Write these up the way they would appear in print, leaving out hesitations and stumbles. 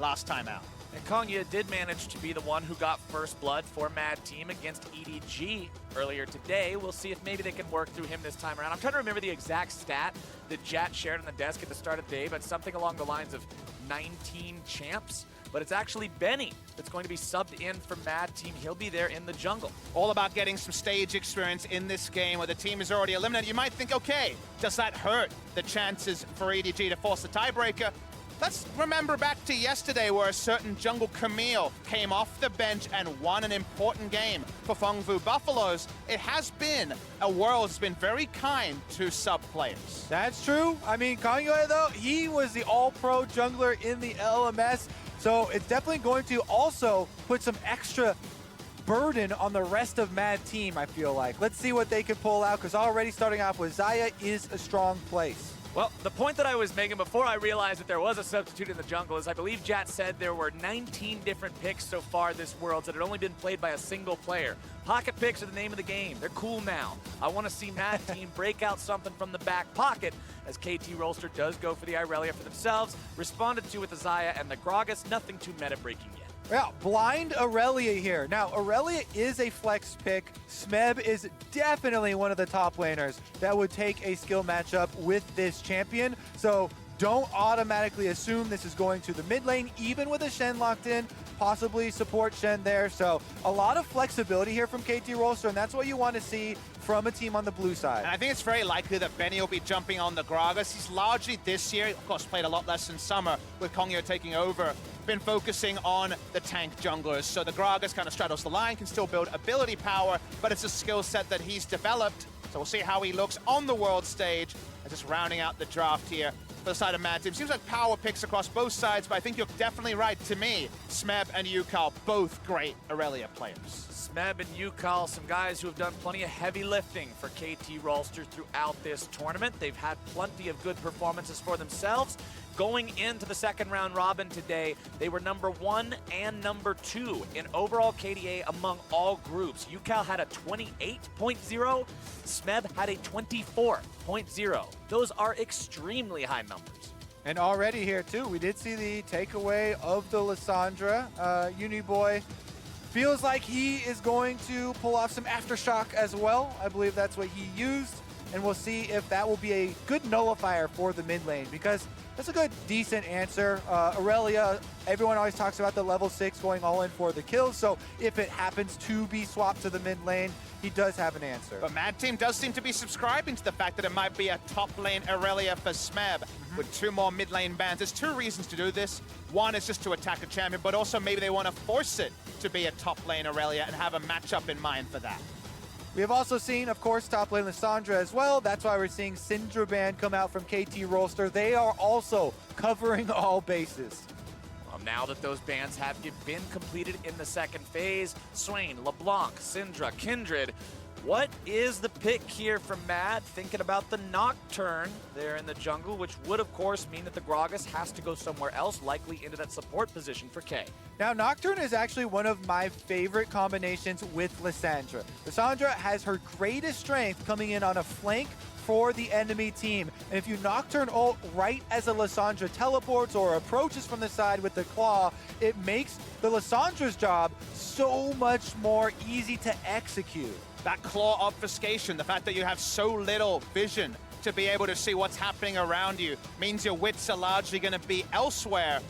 last time out. And Kongya did manage to be the one who got first blood for Mad Team against EDG earlier today. We'll see if maybe they can work through him this time around. I'm trying to remember the exact stat that Jat shared on the desk at the start of the day, but something along the lines of 19 champs. But it's actually Benny that's going to be subbed in for Mad Team. He'll be there in the jungle. All about getting some stage experience in this game where the team is already eliminated. You might think, okay, does that hurt the chances for EDG to force the tiebreaker? Let's remember back to yesterday where a certain jungle Camille came off the bench and won an important game for Fengvu Buffaloes. It has been a world that's been very kind to sub players. That's true. I mean, Kongya, though, he was the all-pro jungler in the LMS, so it's definitely going to also put some extra burden on the rest of Mad Team, I feel like. Let's see what they can pull out, because already starting off with Xayah is a strong place. Well, the point that I was making before I realized that there was a substitute in the jungle is I believe Jat said there were 19 different picks so far this Worlds that had only been played by a single player. Pocket picks are the name of the game. They're cool now. I want to see Mad Team break out something from the back pocket as KT Rolster does go for the Irelia for themselves, responded to with the Xayah and the Gragas. Nothing too meta-breaking yet. Yeah, blind Irelia here. Now, Irelia is a flex pick. Smeb is definitely one of the top laners that would take a skill matchup with this champion. So don't automatically assume this is going to the mid lane, even with a Shen locked in, possibly support Shen there. So a lot of flexibility here from KT Rolster, and that's what you want to see from a team on the blue side. And I think it's very likely that Benny will be jumping on the Gragas. He's largely this year, of course, played a lot less in summer with Kongya taking over, been focusing on the tank junglers. So the Gragas kind of straddles the line, can still build ability power, but it's a skill set that he's developed. So we'll see how he looks on the world stage. And just rounding out the draft here for the side of Mad Team. Seems like power picks across both sides, but I think you're definitely right. To me, Smeb and Yukal, both great Irelia players. Smeb and Yukal, some guys who have done plenty of heavy lifting for KT Rolster throughout this tournament. They've had plenty of good performances for themselves. Going into the second round robin today, they were #1 and #2 in overall KDA among all groups. Yukal had a 28.0, Smeb had a 24.0. Those are extremely high numbers. And already here too, we did see the takeaway of the Lissandra. Uniboy feels like he is going to pull off some Aftershock as well. I believe that's what he used. And we'll see if that will be a good nullifier for the mid lane, because that's a good, decent answer. Irelia, everyone always talks about the level 6 going all in for the kills, so if it happens to be swapped to the mid lane, he does have an answer. But Mad Team does seem to be subscribing to the fact that it might be a top lane Irelia for Smeb with 2 more mid lane bans. There's 2 reasons to do this. One is just to attack a champion, but also maybe they want to force it to be a top lane Irelia and have a matchup in mind for that. We have also seen, of course, top lane Lissandra as well. That's why we're seeing Syndra ban come out from KT Rolster. They are also covering all bases. Well, now that those bans have been completed in the second phase, Swain, LeBlanc, Syndra, Kindred, what is the pick here from Mad? Thinking about the Nocturne there in the jungle, which would, of course, mean that the Gragas has to go somewhere else, likely into that support position for K. Now, Nocturne is actually one of my favorite combinations with Lissandra. Lissandra has her greatest strength coming in on a flank for the enemy team. And if you Nocturne ult right as a Lissandra teleports or approaches from the side with the claw, it makes the Lissandra's job so much more easy to execute. That claw obfuscation, the fact that you have so little vision to be able to see what's happening around you, means your wits are largely going to be elsewhere.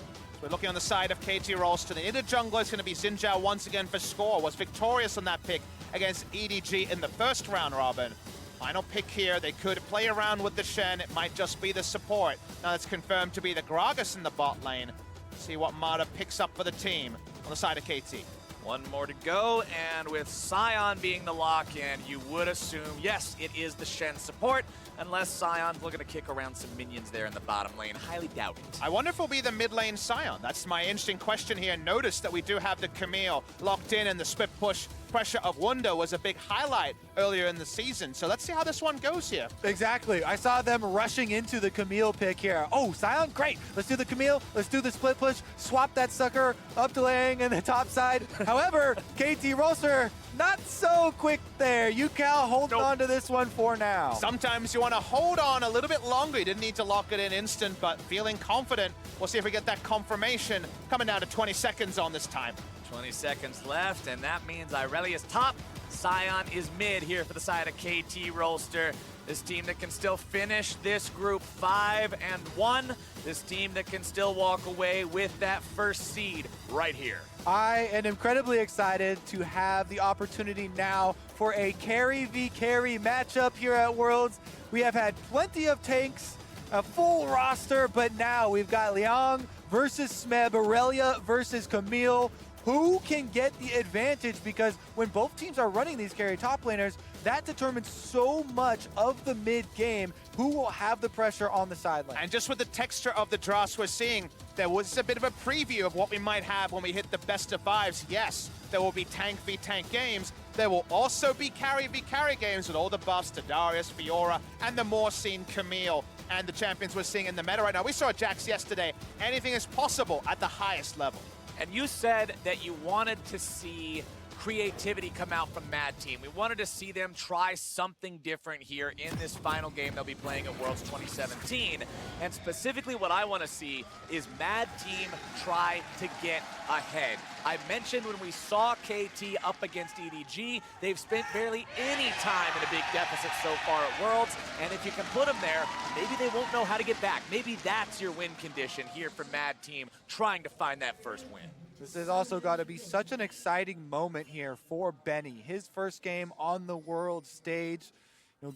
We're looking on the side of KT Rolster. The inner jungler is going to be Xin Zhao once again for score. Was victorious on that pick against EDG in the first round robin. Final pick here. They could play around with the Shen. It might just be the support. Now it's confirmed to be the Gragas in the bot lane. See what Mata picks up for the team on the side of KT. One more to go, and with Sion being the lock-in, you would assume, yes, it is the Shen support, unless Sion's looking to kick around some minions there in the bottom lane. Highly doubt it. I wonder if it'll be the mid lane Sion. That's my interesting question here. Notice that we do have the Camille locked in, and the split push pressure of Wunder was a big highlight earlier in the season. So let's see how this one goes here. Exactly. I saw them rushing into the Camille pick here. Oh, Sion, great. Let's do the Camille. Let's do the split push. Swap that sucker up to laying in the top side. However, KT Rolster, not so quick there. Yukal holding on to this one for now. Sometimes you want want to hold on a little bit longer. You didn't need to lock it in instant, but feeling confident. We'll see if we get that confirmation. Coming down to 20 seconds on this time. 20 seconds left, and that means Irelia's top. Sion is mid here for the side of KT Rolster. This team that can still finish this group 5-1. This team that can still walk away with that first seed right here. I am incredibly excited to have the opportunity now for a carry v carry matchup here at Worlds. We have had plenty of tanks, a full roster, but now we've got Liang versus Smeb, Aurelia versus Camille. Who can get the advantage? Because when both teams are running these carry top laners, that determines so much of the mid game, who will have the pressure on the sideline. And just with the texture of the drafts we're seeing, there was a bit of a preview of what we might have when we hit the best of fives. Yes, there will be tank v tank games. There will also be carry v carry games with all the buffs to Darius, Fiora, and the more seen Camille and the champions we're seeing in the meta right now. We saw Jax yesterday. Anything is possible at the highest level. And you said that you wanted to see creativity come out from Mad Team. We wanted to see them try something different here in this final game they'll be playing at Worlds 2017. And specifically what I want to see is Mad Team try to get ahead. I mentioned when we saw KT up against EDG, they've spent barely any time in a big deficit so far at Worlds. And if you can put them there, maybe they won't know how to get back. Maybe that's your win condition here for Mad Team, trying to find that first win. This has also got to be such an exciting moment here for Benny. His first game on the world stage,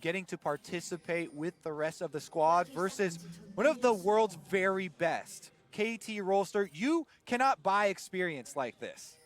getting to participate with the rest of the squad versus one of the world's very best. KT Rolster, you cannot buy experience like this.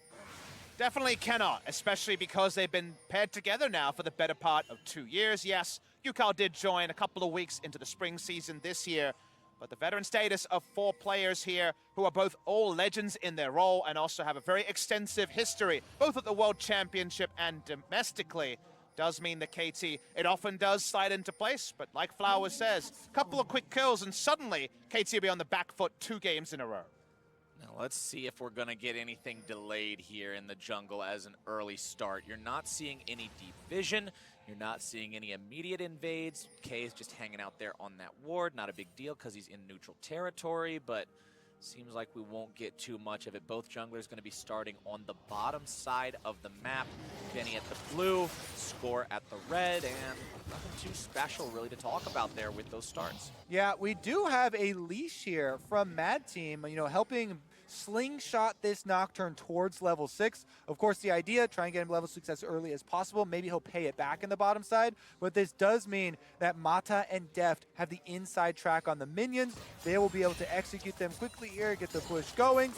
Definitely cannot, especially because they've been paired together now for the better part of 2 years. Yes, Yukal did join a couple of weeks into the spring season this year, but the veteran status of 4 players here who are both all legends in their role and also have a very extensive history, both at the World Championship and domestically, does mean that KT, it often does slide into place, but like Flowers says, a couple of quick kills and suddenly KT will be on the back foot 2 games in a row. Now let's see if we're going to get anything delayed here in the jungle as an early start. You're not seeing any deep vision. You're not seeing any immediate invades. K is just hanging out there on that ward. Not a big deal because he's in neutral territory, but seems like we won't get too much of it. Both junglers going to be starting on the bottom side of the map. Benny at the blue, Score at the red, and nothing too special really to talk about there with those starts. Yeah, we do have a leash here from Mad Team, helping slingshot this Nocturne towards level 6. Of course, the idea, try and get him level 6 as early as possible. Maybe he'll pay it back in the bottom side, but this does mean that Mata and Deft have the inside track on the minions. They will be able to execute them quickly here, get the push going.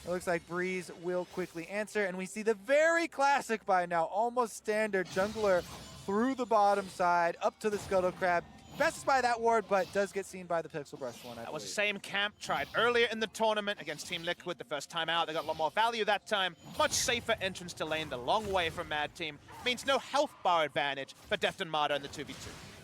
It looks like Breeze will quickly answer, and we see the very classic by now, almost standard jungler through the bottom side, up to the Scuttle Crab. Bested by that ward, but does get seen by the Pixel Brush one, I That was the believe. same camp tried earlier in the tournament against Team Liquid the first time out. They got a lot more value that time. Much safer entrance to lane, the long way from Mad Team. Means no health bar advantage for Deft and Mata in the 2v2.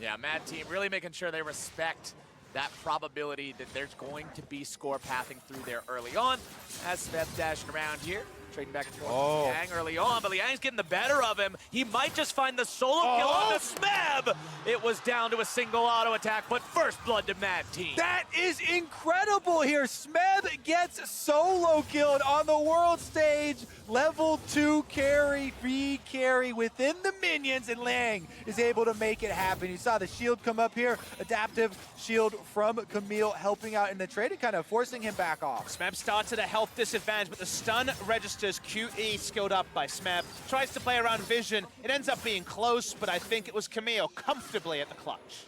Yeah, Mad Team really making sure they respect that probability that there's going to be Score pathing through there early on. As Smeb dashing around here, trading back and forth with Liang early on, but Liang's getting the better of him. He might just find the solo kill on the Smeb. It was down to a single auto attack, but first blood to Mad Team. That is incredible here. Smeb gets solo killed on the world stage. Level 2 carry, free carry within the minions, and Liang is able to make it happen. You saw the shield come up here. Adaptive shield from Camille helping out in the trade and kind of forcing him back off. Smeb starts at a health disadvantage, but the stun registers QE skilled up by Smeb. Tries to play around vision. It ends up being close, but I think it was Camille comfortably at the clutch.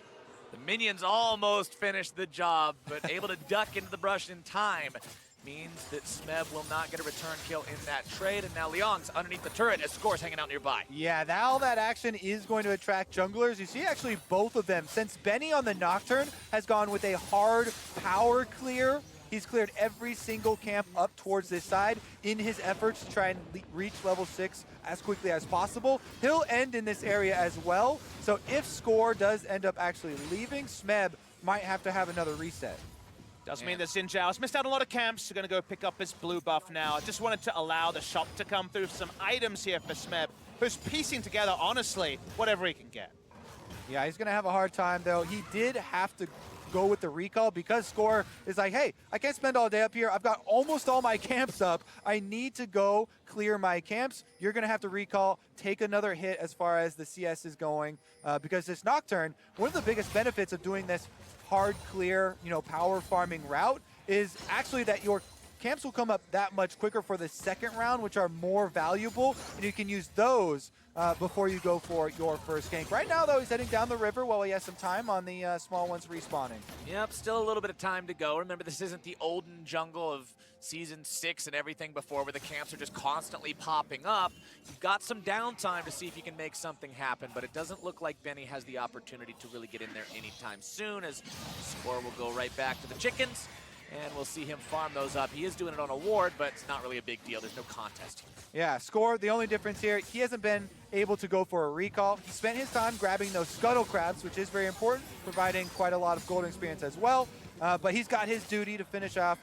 The minions almost finished the job, but able to duck into the brush in time. Means that Smeb will not get a return kill in that trade, and now Liang's underneath the turret as Score's hanging out nearby. Yeah, now that action is going to attract junglers. You see actually both of them. Since Benny on the Nocturne has gone with a hard power clear, he's cleared every single camp up towards this side in his efforts to try and reach level 6 as quickly as possible. He'll end in this area as well, so if Score does end up actually leaving, Smeb might have to have another reset. Does mean that Xin Zhao's missed out a lot of camps. He's going to go pick up his blue buff now. I just wanted to allow the shop to come through some items here for Smeb, who's piecing together, honestly, whatever he can get. Yeah, he's going to have a hard time, though. He did have to go with the recall because Score is like, hey, I can't spend all day up here. I've got almost all my camps up. I need to go clear my camps. You're going to have to recall, take another hit as far as the CS is going because this Nocturne, one of the biggest benefits of doing this hard clear, power farming route is actually that your camps will come up that much quicker for the second round, which are more valuable, and you can use those before you go for your first gank. Right now, though, he's heading down the river while he has some time on the small ones respawning. Yep, still a little bit of time to go. Remember, this isn't the olden jungle of Season 6 and everything before where the camps are just constantly popping up. You've got some downtime to see if you can make something happen, but it doesn't look like Benny has the opportunity to really get in there anytime soon, as Score will go right back to the chickens. And we'll see him farm those up. He is doing it on a ward, but it's not really a big deal. There's no contest here. Yeah, Score, the only difference here, he hasn't been able to go for a recall. He spent his time grabbing those scuttle crabs, which is very important, providing quite a lot of golden experience as well. But he's got his duty to finish off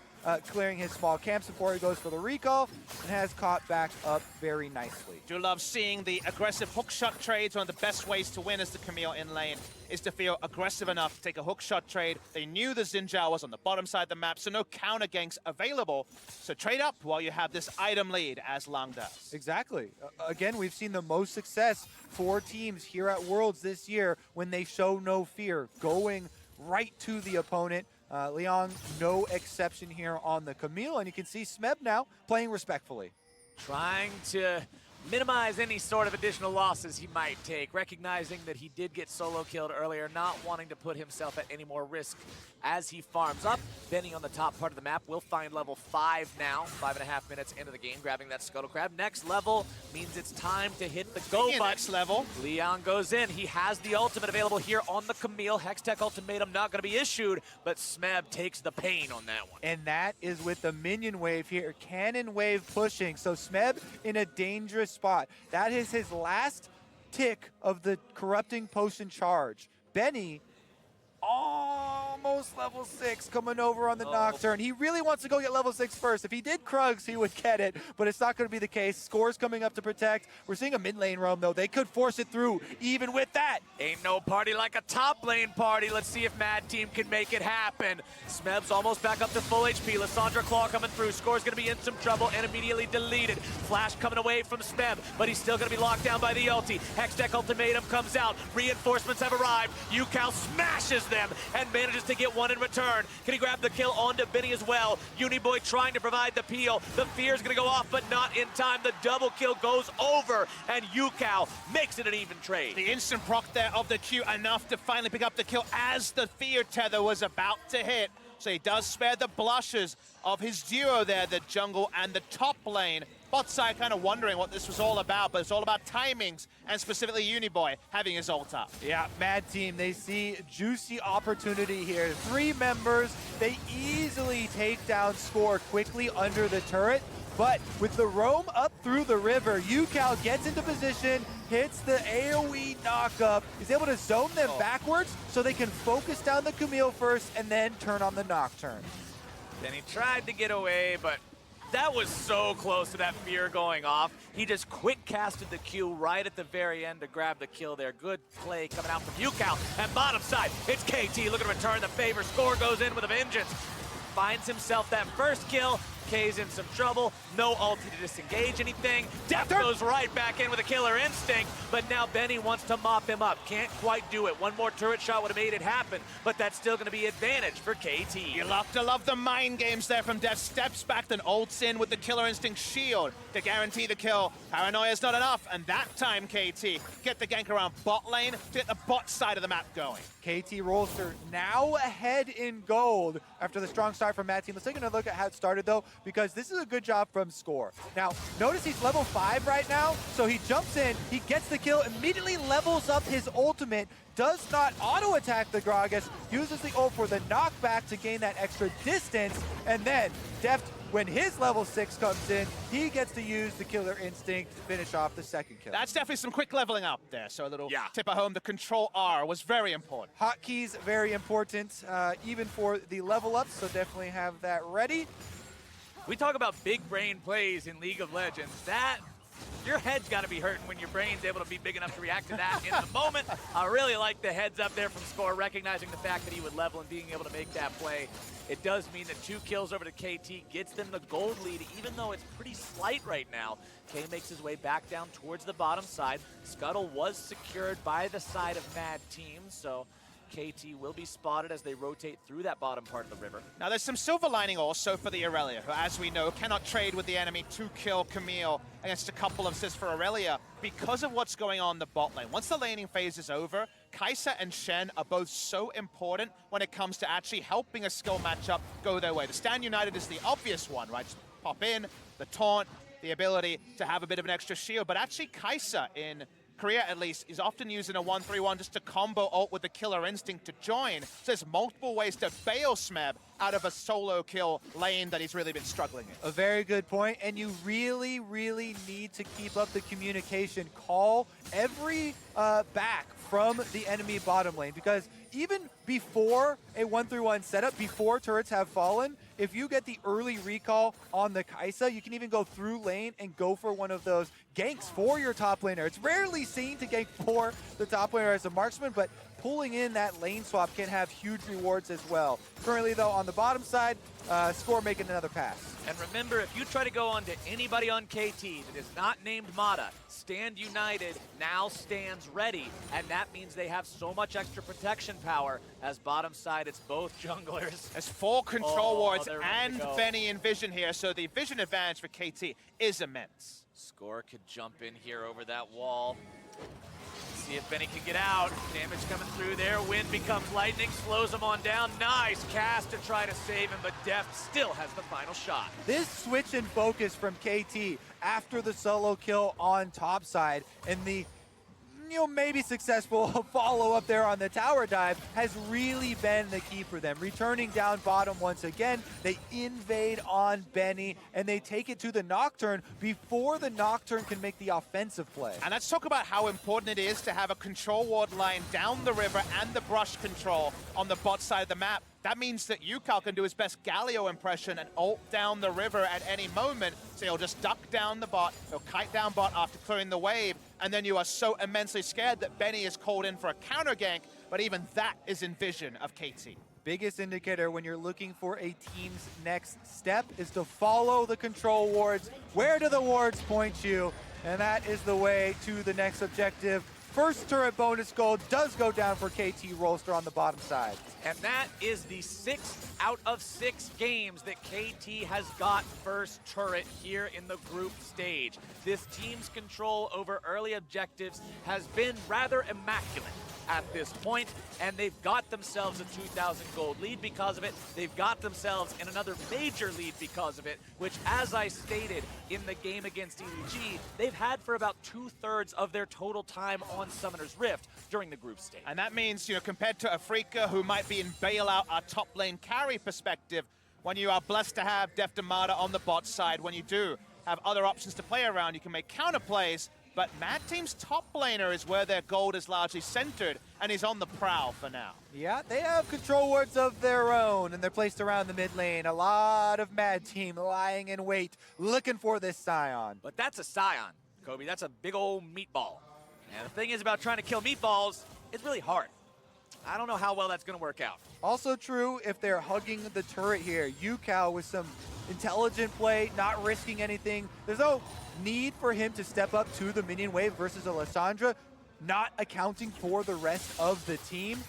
clearing his small camps before he goes for the recall, and has caught back up very nicely. Do love seeing the aggressive hookshot trades. One of the best ways to win as the Camille in lane is to feel aggressive enough to take a hookshot trade. They knew the Xin Zhao was on the bottom side of the map, so no counter ganks available. So trade up while you have this item lead, as Lang does. Exactly. Again, we've seen the most success for teams here at Worlds this year when they show no fear, going right to the opponent. Leon, no exception here on the Camille, and you can see Smeb now playing respectfully. Trying to minimize any sort of additional losses he might take, recognizing that he did get solo killed earlier, not wanting to put himself at any more risk as he farms up. Benny on the top part of the map will find level 5 now, 5.5 minutes into the game, grabbing that Scuttle Crab. Next level means it's time to hit the go button. Next level. Leon goes in. He has the ultimate available here on the Camille. Hextech ultimatum not going to be issued, but Smeb takes the pain on that one. And that is with the minion wave here. Cannon wave pushing. So Smeb in a dangerous spot. That is his last tick of the corrupting potion charge. Benny almost level 6 coming over on the Nocturne. He really wants to go get level 6 first. If he did Krugs, he would get it, but it's not going to be the case. Score's coming up to protect. We're seeing a mid lane roam, though. They could force it through, even with that. Ain't no party like a top lane party. Let's see if Mad Team can make it happen. Smeb's almost back up to full HP. Lissandra Claw coming through. Score's going to be in some trouble and immediately deleted. Flash coming away from Smeb, but he's still going to be locked down by the ulti. Hextech ultimatum comes out. Reinforcements have arrived. Yucal smashes them and manages to get one in return. Can he grab the kill onto Benny as well? Uniboy trying to provide the peel. The fear's gonna go off, but not in time. The double kill goes over, and Yucal makes it an even trade. The instant proc there of the Q, enough to finally pick up the kill as the fear tether was about to hit. So he does spare the blushes of his duo there, the jungle and the top lane. Bot side kind of wondering what this was all about, but it's all about timings, and specifically Uniboy having his ult up. Yeah, Mad Team, they see juicy opportunity here. 3 members, they easily take down Score quickly under the turret, but with the roam up through the river, Yucal gets into position, hits the AoE knock-up, is able to zone them backwards so they can focus down the Camille first and then turn on the Nocturne. Then he tried to get away, but that was so close to that fear going off. He just quick casted the Q right at the very end to grab the kill there. Good play coming out from Yucal. And bottom side, it's KT looking to return the favor. Score goes in with a vengeance. Finds himself that first kill. K's in some trouble. No ulti to disengage anything. Deft goes right back in with a killer instinct, but now Benny wants to mop him up. Can't quite do it. One more turret shot would have made it happen, but that's still going to be advantage for KT. You love to love the mind games there from Deft. Steps back, then ults in with the killer instinct shield to guarantee the kill. Paranoia's not enough, and that time KT get the gank around bot lane to get the bot side of the map going. KT Rolster now ahead in gold after the strong start from Mad Team. Let's take another look at how it started, though, because this is a good job from Score. Now, notice he's level 5 right now, so he jumps in, he gets the kill, immediately levels up his ultimate, does not auto-attack the Gragas, uses the ult for the knockback to gain that extra distance, and then Deft, when his level 6 comes in, he gets to use the killer instinct to finish off the second kill. That's definitely some quick leveling up there, so a little tip at home. The control R was very important. Hotkeys, very important, even for the level ups, so definitely have that ready. We talk about big brain plays in League of Legends. That Your head's got to be hurting when your brain's able to be big enough to react to that in the moment. I really like the heads up there from Score, recognizing the fact that he would level and being able to make that play. It does mean that 2 kills over to KT gets them the gold lead, even though it's pretty slight right now. K makes his way back down towards the bottom side. Scuttle was secured by the side of Mad Team, so KT will be spotted as they rotate through that bottom part of the river. Now there's some silver lining also for the Aurelia, who as we know cannot trade with the enemy to kill Camille against a couple of assists for Aurelia because of what's going on in the bot lane. Once the laning phase is over, Kai'Sa and Shen are both so important when it comes to actually helping a skill matchup go their way. The Stand United is the obvious one, right? Just pop in, the taunt, the ability to have a bit of an extra shield, but actually Kai'Sa in Korea at least is often using a 1-3-1 just to combo ult with the killer instinct to join. So there's multiple ways to bail Smeb out of a solo kill lane that he's really been struggling in. A very good point, and you really, really need to keep up the communication. Call every back from the enemy bottom lane, because even before a 1-3-1 setup, before turrets have fallen, if you get the early recall on the Kai'Sa, you can even go through lane and go for one of those ganks for your top laner. It's rarely seen to gank for the top laner as a marksman, but pulling in that lane swap can have huge rewards as well. Currently, though, on the bottom side, Score making another pass. And remember, if you try to go on to anybody on KT that is not named Mata, Stand United now stands ready, and that means they have so much extra protection power as bottom side, it's both junglers. There's 4 control wards they're ready and to go. Benny in vision here, so the vision advantage for KT is immense. Score could jump in here over that wall. See if Benny can get out. Damage coming through there. Wind becomes lightning, slows him on down. Nice cast to try to save him, but Deft still has the final shot. This switch in focus from KT after the solo kill on top side and the maybe successful follow-up there on the tower dive has really been the key for them. Returning down bottom once again, they invade on Benny, and they take it to the Nocturne before the Nocturne can make the offensive play. And let's talk about how important it is to have a control ward line down the river and the brush control on the bot side of the map. That means that Yukal can do his best Galio impression and ult down the river at any moment. So he'll just duck down the bot, he'll kite down bot after clearing the wave, and then you are so immensely scared that Benny is called in for a counter gank, but even that is in vision of KT. Biggest indicator when you're looking for a team's next step is to follow the control wards. Where do the wards point you? And that is the way to the next objective. First turret bonus gold does go down for KT Rolster on the bottom side. And that is the 6th out of 6 games that KT has got first turret here in the group stage. This team's control over early objectives has been rather immaculate at this point, and they've got themselves a 2,000 gold lead because of it. They've got themselves in another major lead because of it, which, as I stated in the game against EDG, they've had for about 2/3 of their total time on Summoner's Rift during the group stage. And that means, compared to Afrika, who might be in bailout, our top lane carry perspective, when you are blessed to have Deft and Mata on the bot side, when you do have other options to play around, you can make counter plays. But Mad Team's top laner is where their gold is largely centered, and he's on the prowl for now. Yeah, they have control wards of their own, and they're placed around the mid lane. A lot of Mad Team lying in wait, looking for this Scion. But that's a Scion, Kobe. That's a big old meatball. And the thing is about trying to kill meatballs, it's really hard. I don't know how well that's going to work out. Also true if they're hugging the turret here. Yukal with some intelligent play, not risking anything. There's no need for him to step up to the minion wave versus Alessandra, not accounting for the rest of the team.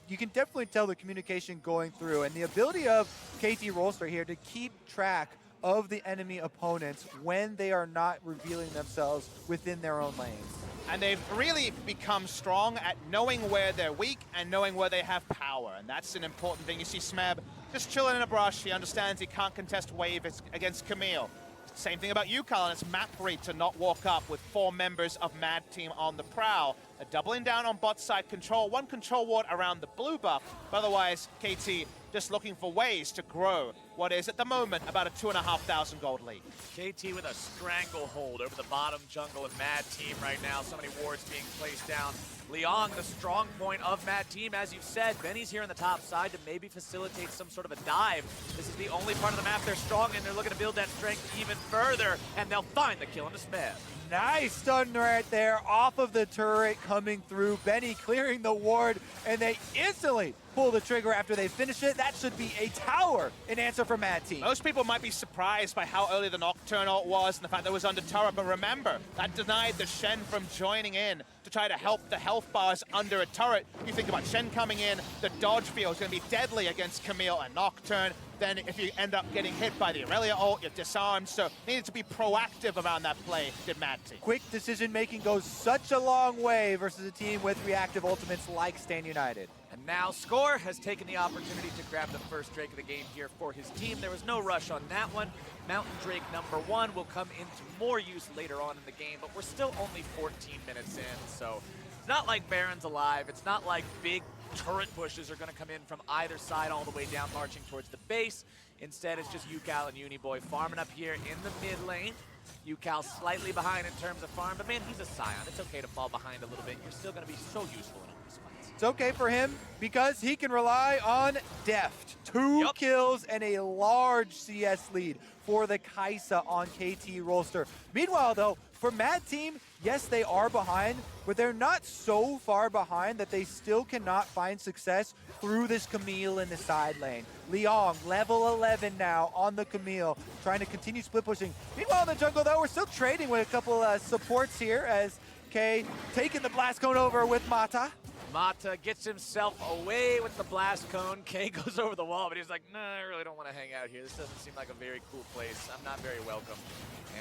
You can definitely tell the communication going through, and the ability of KT Rolster here to keep track of the enemy opponents when they are not revealing themselves within their own lanes. And they've really become strong at knowing where they're weak and knowing where they have power. And that's an important thing. You see Smeb just chilling in a brush. He understands he can't contest wave against Camille. Same thing about Yukal, and it's map read to not walk up with 4 members of Mad Team on the prowl. They're doubling down on bot side control, 1 control ward around the blue buff, but otherwise KT just looking for ways to grow what is at the moment about a 2,500 gold lead. KT with a stranglehold over the bottom jungle and Mad Team right now. So many wards being placed down. Liang, the strong point of Mad Team, as you've said. Benny's here on the top side to maybe facilitate some sort of a dive. This is the only part of the map they're strong in. They're looking to build that strength even further, and they'll find the kill on the Smeb. Nice stun right there off of the turret coming through. Benny clearing the ward, and they instantly pull the trigger after they finish it. That should be a tower in answer for Mad Team. Most people might be surprised by how early the Nocturne ult was and the fact that it was under turret, but remember, that denied the Shen from joining in to try to help the health bars under a turret. You think about Shen coming in, the dodge field is going to be deadly against Camille and Nocturne. Then if you end up getting hit by the Aurelia ult, you're disarmed. So needed to be proactive around that play, did Mad Team. Quick decision making goes such a long way versus a team with reactive ultimates like Stan United. And now Score has taken the opportunity to grab the first Drake of the game here for his team. There was no rush on that one. Mountain Drake #1 will come into more use later on in the game, but we're still only 14 minutes in, so it's not like Baron's alive. It's not like big turret pushes are going to come in from either side all the way down marching towards the base. Instead, it's just UCal and Uniboy farming up here in the mid lane. UCal slightly behind in terms of farm, but man, he's a Scion. It's okay to fall behind a little bit. You're still going to be so useful in all these fights. It's okay for him because he can rely on Deft. 2 kills and a large CS lead for the Kai'Sa on KT Rolster. Meanwhile, though, for Mad Team, yes, they are behind, but they're not so far behind that they still cannot find success through this Camille in the side lane. Liang, level 11 now on the Camille, trying to continue split pushing. Meanwhile, in the jungle, though, we're still trading with a couple supports here as Kay taking the blast cone over with Mata. Mata gets himself away with the blast cone. Kay goes over the wall, but he's like, no, I really don't want to hang out here. This doesn't seem like a very cool place. I'm not very welcome.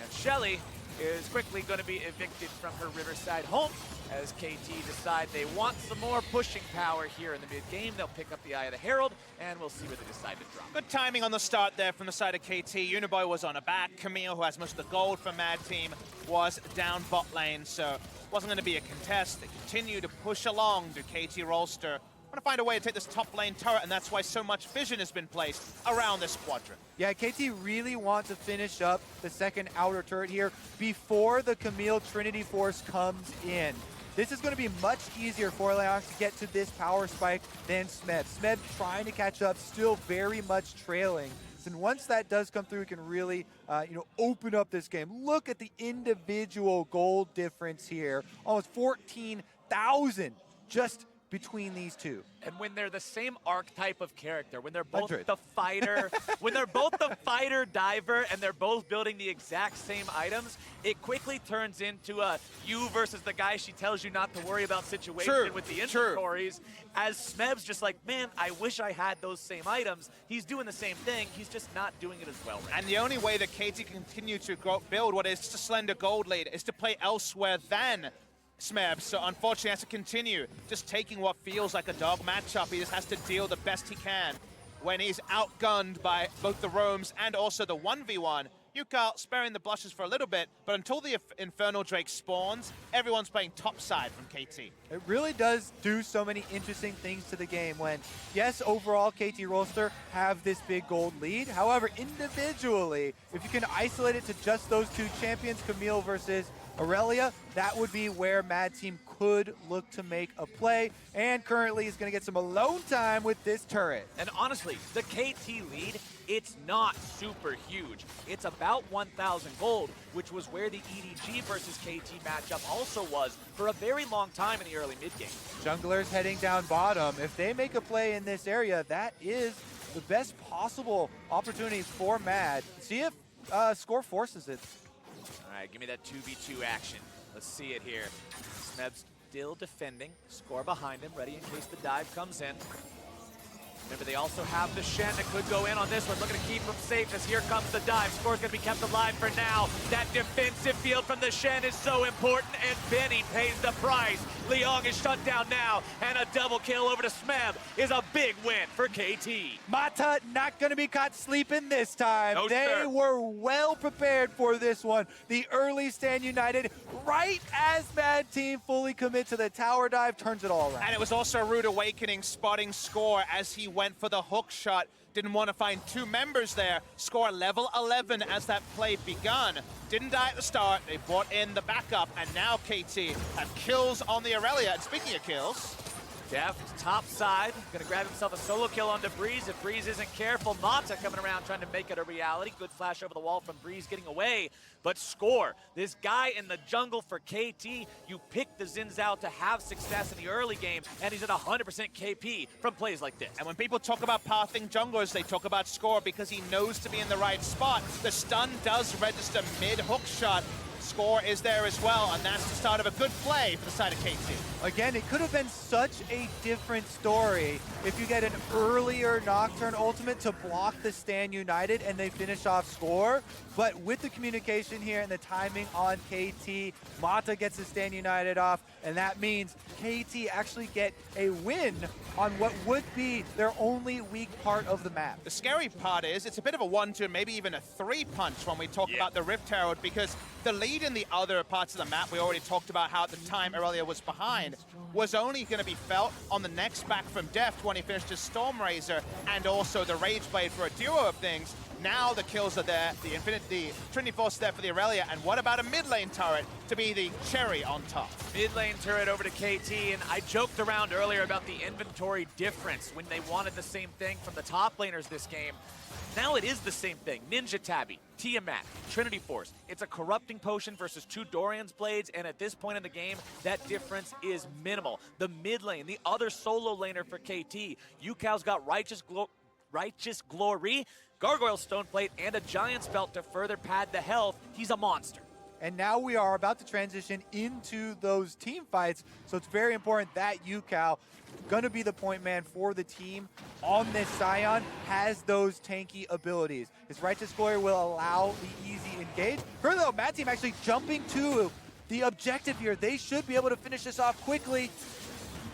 And Shelly is quickly going to be evicted from her Riverside home as KT decide they want some more pushing power here in the mid-game. They'll pick up the Eye of the Herald, and we'll see where they decide to drop. Good timing on the start there from the side of KT. Uniboy was on a back. Camille, who has most of the gold for Mad Team, was down bot lane, so wasn't going to be a contest. They continue to push along to KT Rolster. Want to find a way to take this top lane turret, and that's why so much vision has been placed around this quadrant. Yeah, KT really wants to finish up the second outer turret here before the Camille Trinity Force comes in. This is going to be much easier for Liang to get to this power spike than Smeb. Smeb trying to catch up, still very much trailing. And once that does come through, it can really, open up this game. Look at the individual gold difference here. Almost 14,000 just between these two. And when they're the same archetype of character, when they're both 100. the fighter, when they're both the fighter diver and they're both building the exact same items, it quickly turns into a you versus the guy she tells you not to worry about situation with the inventories. As Smeb's just like, man, I wish I had those same items. He's doing the same thing, he's just not doing it as well right And the only way that KT can continue to build what is a slender gold lead is to play elsewhere than Smeb, so unfortunately has to continue just taking what feels like a dog matchup. He just has to deal the best he can when he's outgunned by both the roams and also the 1v1. UCal sparing the blushes for a little bit, but until the Infernal Drake spawns, everyone's playing topside from KT. It really does do so many interesting things to the game when, yes, overall KT Rolster have this big gold lead. However, individually, if you can isolate it to just those two champions, Camille versus Aurelia, that would be where Mad Team could look to make a play, and currently is going to get some alone time with this turret. And honestly, the KT lead, it's not super huge. It's about 1,000 gold, which was where the EDG versus KT matchup also was for a very long time in the early mid-game. Junglers heading down bottom. If they make a play in this area, that is the best possible opportunity for Mad. See if Score forces it. All right, give me that 2v2 action. Let's see it here. Smeb's still defending. Score behind him, ready in case the dive comes in. Remember, they also have the Shen that could go in on this one. Looking to keep him safe as here comes the dive. Score's going to be kept alive for now. That defensive field from the Shen is so important, and Benny pays the price. Liang is shut down now, and a double kill over to Smeb is a big win for KT. Mata not going to be caught sleeping this time. No, they sir. were well prepared for this one. The early Stand United, right as Mad Team fully commit to the tower dive, turns it all around. And it was also a rude awakening spotting Score as he went for the hook shot. Didn't want to find two members there. Score level 11 as that play begun. Didn't die at the start. They brought in the backup, and now KT have kills on the Aurelia. And speaking of kills, Deft, top side, gonna grab himself a solo kill onto Breeze. If Breeze isn't careful, Mata coming around trying to make it a reality. Good flash over the wall from Breeze getting away. But Score, this guy in the jungle for KT, you pick the Zins out to have success in the early game, and he's at 100% KP from plays like this. and when people talk about pathing junglers, they talk about Score because he knows to be in the right spot. The stun does register mid-hook shot. Score is there as well, and that's the start of a good play for the side of KT. Again, it could have been such a different story if you get an earlier Nocturne ultimate to block the Stand United and they finish off Score. But with the communication here and the timing on KT, Mata gets the Stand United off, and that means KT actually get a win on what would be their only weak part of the map. The scary part is it's a bit of a 1-2, maybe even a 3-punch when we talk about the Rift Herald, because the lead in the other parts of the map, we already talked about how at the time Aurelia was behind, was only going to be felt on the next back from Deft when he finished his Stormrazor and also the Rage Blade for a duo of things. Now the kills are there, the Trinity Force there for the Aurelia, and what about a mid lane turret to be the cherry on top? Mid lane turret over to KT, and I joked around earlier about the inventory difference when they wanted the same thing from the top laners this game. Now it is the same thing. Ninja Tabby, Tiamat, Trinity Force. It's a corrupting potion versus two Dorian's Blades, and at this point in the game, that difference is minimal. The mid lane, the other solo laner for KT, Yukao's got Righteous Glory, Gargoyle Stoneplate, and a Giant's Belt to further pad the health. He's a monster. And now we are about to transition into those team fights, so it's very important that Yukao, going to be the point man for the team on this Scion, has those tanky abilities. His Righteous Glory will allow the easy engage. Further though, Mad Team actually jumping to the objective here. They should be able to finish this off quickly.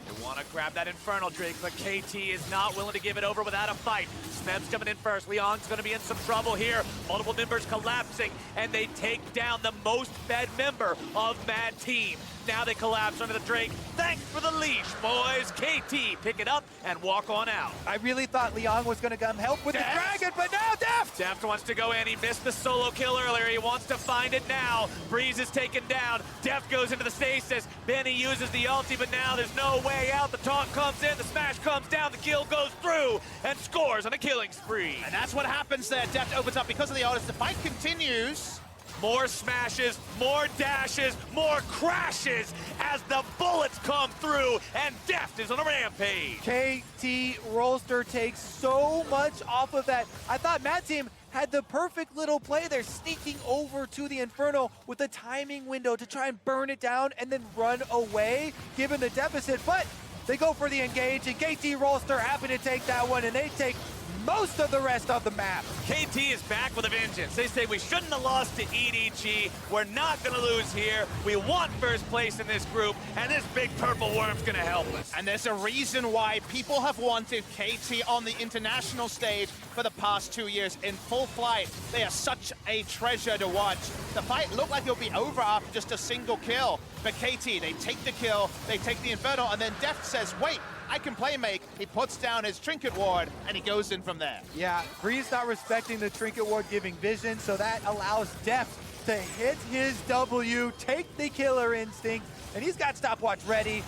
They want to grab that Infernal Drake, but KT is not willing to give it over without a fight. Smeb's coming in first. Leon's going to be in some trouble here. Multiple members collapsing, and they take down the most fed member of Mad Team. Now they collapse under the Drake. Thanks for the leash, boys. KT pick it up and walk on out. I really thought Leon was going to come help with the dragon, but now Deft! Deft wants to go in. He missed the solo kill earlier. He wants to find it now. Breeze is taken down. Deft goes into the stasis. Benny uses the ulti, but now there's no way out. The taunt comes in. The smash comes down. The kill goes through and scores on a killing spree. And that's what happens there. Deft opens up because of the artist. The fight continues. More smashes, more dashes, more crashes as the bullets come through, and Deft is on a rampage. KT Rolster takes so much off of that. I thought Mad Team had the perfect little play there, sneaking over to the Inferno with a timing window to try and burn it down and then run away, given the deficit. But they go for the engage, and KT Rolster happy to take that one, and they take most of the rest of the map. KT is back with a vengeance. They say we shouldn't have lost to EDG. We're not going to lose here. We want first place in this group, and this big purple worm's going to help us. And there's a reason why people have wanted KT on the international stage for the past 2 years in full flight. They are such a treasure to watch. The fight looked like it'll be over after just a single kill. But KT, they take the kill, they take the Inferno, and then Deft says, wait, I can play make. He puts down his Trinket Ward, and he goes in from there. Yeah, Breeze not respecting the Trinket Ward giving vision, so that allows Deft to hit his W, take the Killer Instinct, and he's got Stopwatch ready.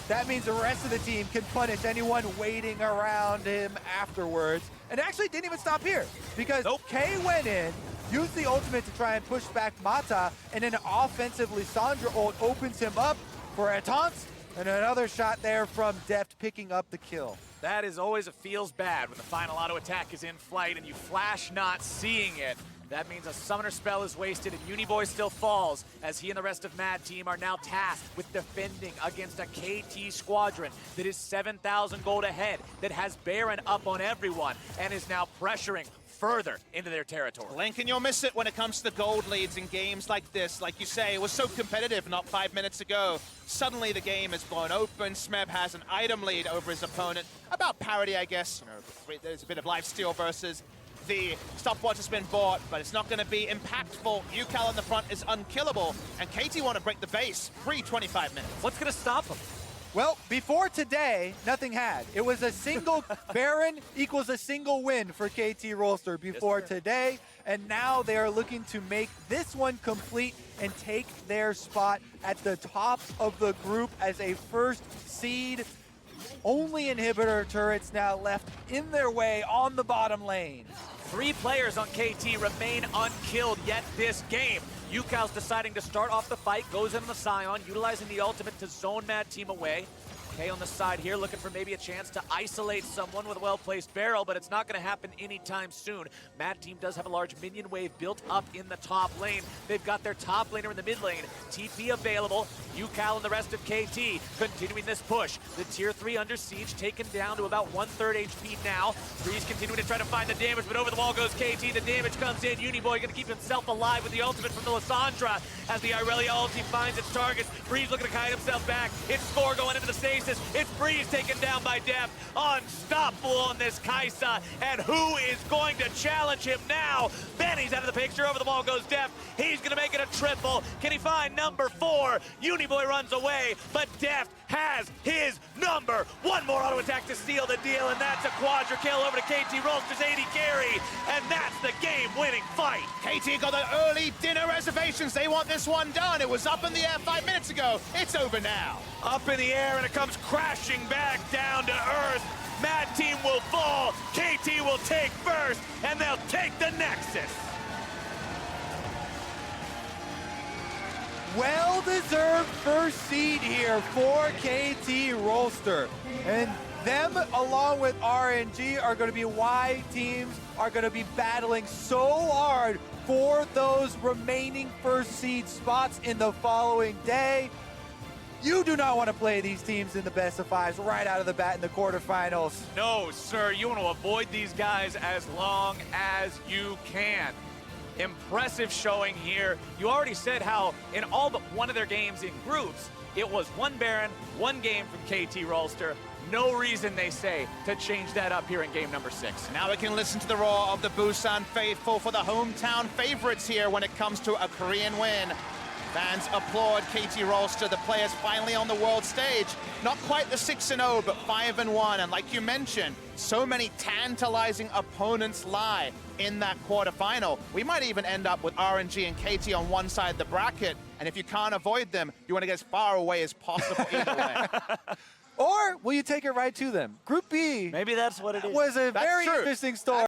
That means the rest of the team can punish anyone waiting around him afterwards. And actually didn't even stop here, because K went in, used the ultimate to try and push back Mata, and an offensive Lissandra ult opens him up for a taunt. And another shot there from Deft picking up the kill. That is always a feels bad when the final auto attack is in flight and you flash not seeing it. That means a summoner spell is wasted and Uniboy still falls as he and the rest of Mad Team are now tasked with defending against a KT squadron that is 7,000 gold ahead, that has Baron up on everyone and is now pressuring further into their territory. Lincoln, you'll miss it when it comes to gold leads in games like this. Like you say, it was so competitive not 5 minutes ago. Suddenly the game is blown open. Smeb has an item lead over his opponent. About parity, I guess. You know, there's a bit of lifesteal versus the stopwatch has been bought, but it's not going to be impactful. Yukal on the front is unkillable, and KT want to break the base pre-25 minutes. What's going to stop him? Well, before today, nothing had. It was a single Baron equals a single win for KT Rolster before today, and now they are looking to make this one complete and take their spot at the top of the group as a first seed. Only inhibitor turrets now left in their way on the bottom lane. 3 players on KT remain unkilled yet this game. Yukal's deciding to start off the fight, goes in on the Scion, utilizing the ultimate to zone Mad Team away. Kay on the side here looking for maybe a chance to isolate someone with a well-placed barrel, but it's not going to happen anytime soon. Mad Team does have a large minion wave built up in the top lane. They've got their top laner in the mid lane. TP available. Yukal and the rest of KT continuing this push. The tier 3 under siege taken down to about 1/3 HP now. Breeze continuing to try to find the damage, but over the wall goes KT. The damage comes in. Uniboy going to keep himself alive with the ultimate from the Lissandra as the Irelia ulti finds its targets. Breeze looking to kite himself back. It's Score going into the stasis. It's Breeze taken down by Deft. Unstoppable on this Kaisa. And who is going to challenge him now? Benny's out of the picture. Over the wall goes Deft. He's going to make it a triple. Can he find number 4? Uniboy runs away, but Deft has his number. One more auto attack to seal the deal, and that's a quadra kill over to KT Rolster's 80 carry. And that's the game-winning fight. KT got the early dinner reservations. They want this one done. It was up in the air 5 minutes ago. It's over now. Up in the air, and it comes crashing back down to earth. Mad Team will fall, KT will take first, and they'll take the Nexus. Well-deserved first seed here for KT Rolster. And them, along with RNG, are going to be why teams are going to be battling so hard for those remaining first seed spots in the following day. You do not want to play these teams in the best of 5s right out of the bat in the quarterfinals. No, sir, you want to avoid these guys as long as you can. Impressive showing here. You already said how in all but one of their games in groups, it was one Baron, one game from KT Rolster. No reason, they say, to change that up here in game number 6. Now we can listen to the roar of the Busan faithful for the hometown favorites here when it comes to a Korean win. Fans applaud KT Rolster, the players finally on the world stage. Not quite the 6-0, but 5-1. And like you mentioned, so many tantalizing opponents lie in that quarterfinal. We might even end up with RNG and KT on one side of the bracket. And if you can't avoid them, you want to get as far away as possible either way. Or will you take it right to them? Group B. Maybe that's what it is. Was a very true. interesting story.